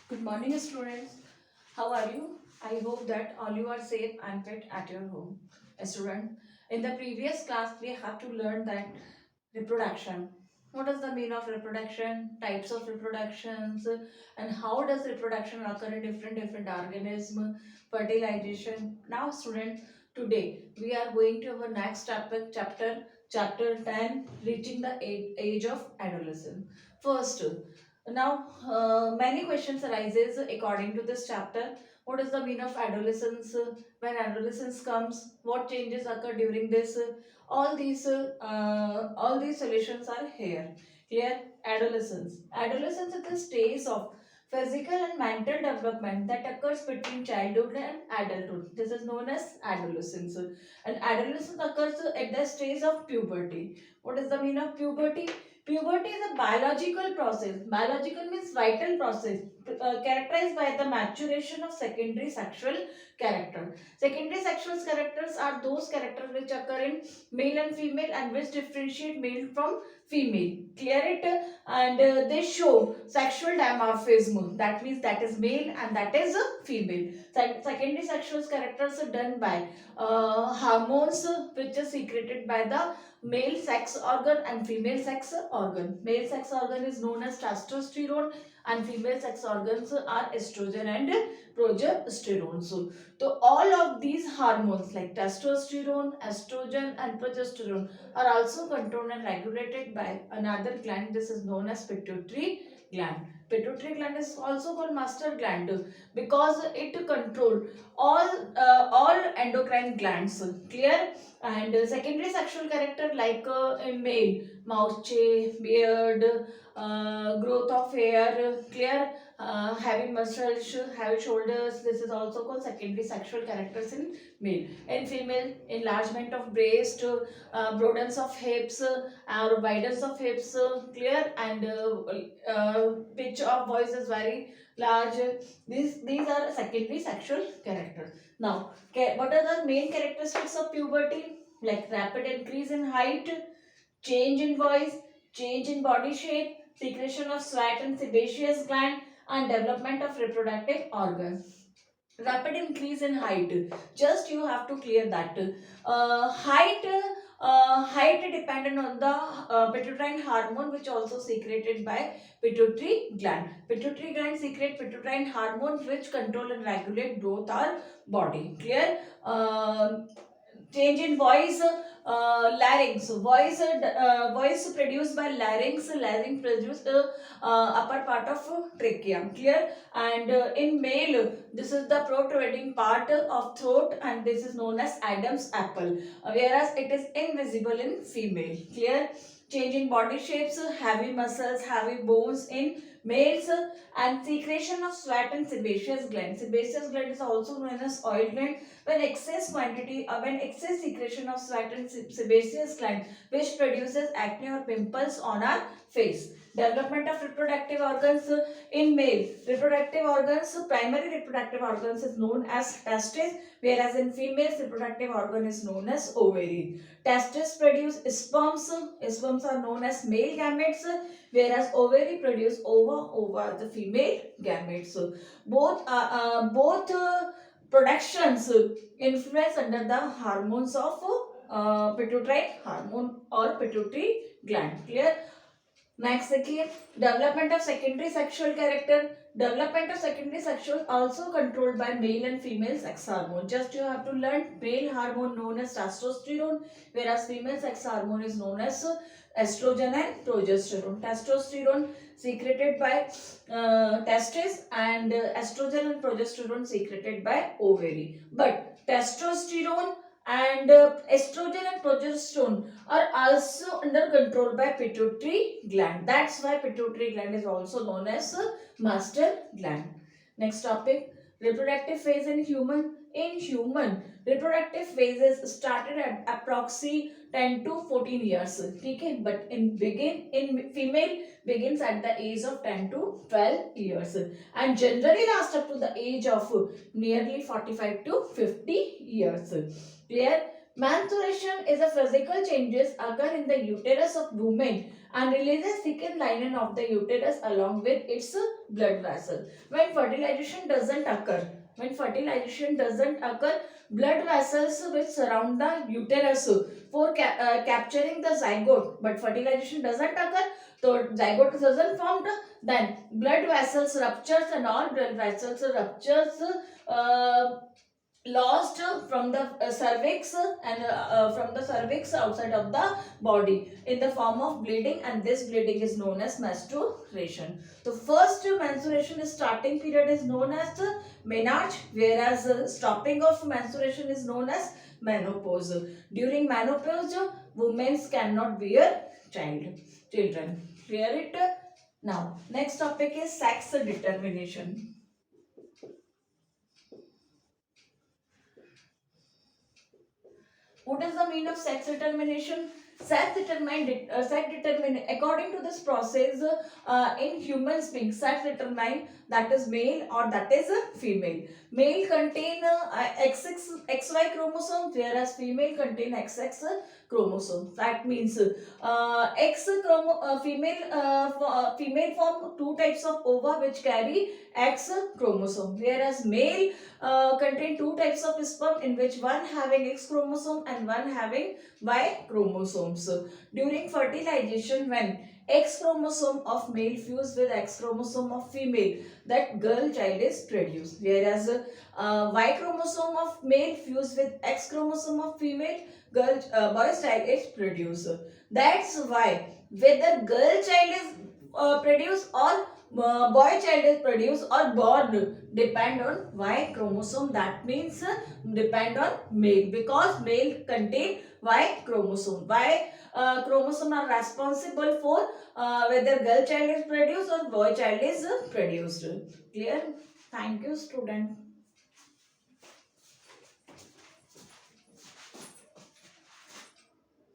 Good morning, students. How are you? I hope that all you are safe and fit at your home. Student, in the previous class, we have to learn that reproduction. What is the meaning of reproduction? Types of reproductions, and how does reproduction occur in different organisms? Fertilization. Now, students, today we are going to our next topic, chapter 10, reaching the age of adolescence. First, now, many questions arises according to this chapter. What is the meaning of adolescence? When adolescence comes, what changes occur during this? All these solutions are here. Here, adolescence. Adolescence is the stage of physical and mental development that occurs between childhood and adulthood. This is known as adolescence. And adolescence occurs at the stage of puberty. What is the meaning of puberty? Puberty is a biological process. Biological means vital process characterized by the maturation of secondary sexual character. Secondary sexual characters are those characters which occur in male and female and which differentiate male from female. Clear it? And they show sexual dimorphism. That means that is male and that is female. Secondary sexual characters are done by hormones which are secreted by the male sex organ and female sex organ. Male sex organ is known as testosterone and female sex organs are estrogen and progesterone. So all of these hormones like testosterone, estrogen and progesterone are also controlled and regulated by another gland. This is known as pituitary gland. Pituitary gland is also called master gland because it control all endocrine glands. Clear? And secondary sexual character like in male, mouth beard, growth of hair, clear, having muscles, having shoulders. This is also called secondary sexual characters in male. In female, enlargement of breast, broadens of hips, or widens of hips, clear, and pitch of voice is very large. These are secondary sexual characters. Now, what are the main characteristics of puberty? Like rapid increase in height, change in voice, change in body shape, secretion of sweat and sebaceous gland, and development of reproductive organs. Rapid increase in height. Just you have to clear that. Height dependent on the pituitary hormone which also secreted by pituitary gland. Pituitary gland secrete pituitary hormone which control and regulate growth or body. Clear? Change in voice, larynx. Voice produced by larynx. Larynx produce upper part of trachea. Clear? And in male, this is the protruding part of throat and this is known as Adam's apple. Whereas it is invisible in female. Clear? Change in body shapes, heavy muscles, heavy bones in males, and secretion of sweat and sebaceous gland. Sebaceous gland is also known as oil gland. When excess secretion of sweat and sebaceous gland which produces acne or pimples on our face. Development of reproductive organs in male. Reproductive organs, primary reproductive organs is known as testes, whereas in females reproductive organ is known as ovary. Testes produce sperms. Sperms are known as male gametes, whereas ovary produce ova, the female gametes. Both productions influence under the hormones of pituitary hormone or pituitary gland. Clear? Next, again, development of secondary sexual character. Development of secondary sexual also controlled by male and female sex hormone. Just you have to learn male hormone known as testosterone, whereas female sex hormone is known as estrogen and progesterone. Testosterone secreted by testes and estrogen and progesterone secreted by ovary. But testosterone and estrogen and progesterone are also under control by pituitary gland. That's why pituitary gland is also known as master gland. Next topic, reproductive phase in human. In human, reproductive phases started at approximately 10 to 14 years. Okay, but in female begins at the age of 10 to 12 years and generally lasts up to the age of nearly 45 to 50 years. Clear? Menstruation is a physical changes occur in the uterus of women and releases thickened linen of the uterus along with its blood vessel. When fertilization doesn't occur, blood vessels which surround the uterus for capturing the zygote, but fertilization doesn't occur, so zygote doesn't formed, then blood vessels ruptures and all blood vessels ruptures uh, lost from the cervix and from the cervix outside of the body in the form of bleeding, and this bleeding is known as menstruation. So first menstruation starting period is known as the menarche, whereas stopping of menstruation is known as menopause. During menopause, women cannot bear children. Clear it? Now next topic is sex determination. What is the mean of sex determination? Sex determine according to this process in humans being sex determine that is male or that is female. Male contain XX XY chromosome, whereas female contain XX chromosome. That means female form two types of ova which carry X chromosome, whereas male contain two types of sperm in which one having X chromosome and one having Y chromosomes. During fertilization, when X chromosome of male fuse with X chromosome of female, that girl child is produced, whereas Y chromosome of male fuse with X chromosome of female, boy child is produced. That's why whether girl child is produced or boy child is produced or born depend on Y chromosome. That means depend on male, because male contain Y chromosome. Y chromosome are responsible for whether girl child is produced or boy child is produced. Clear? Thank you, student.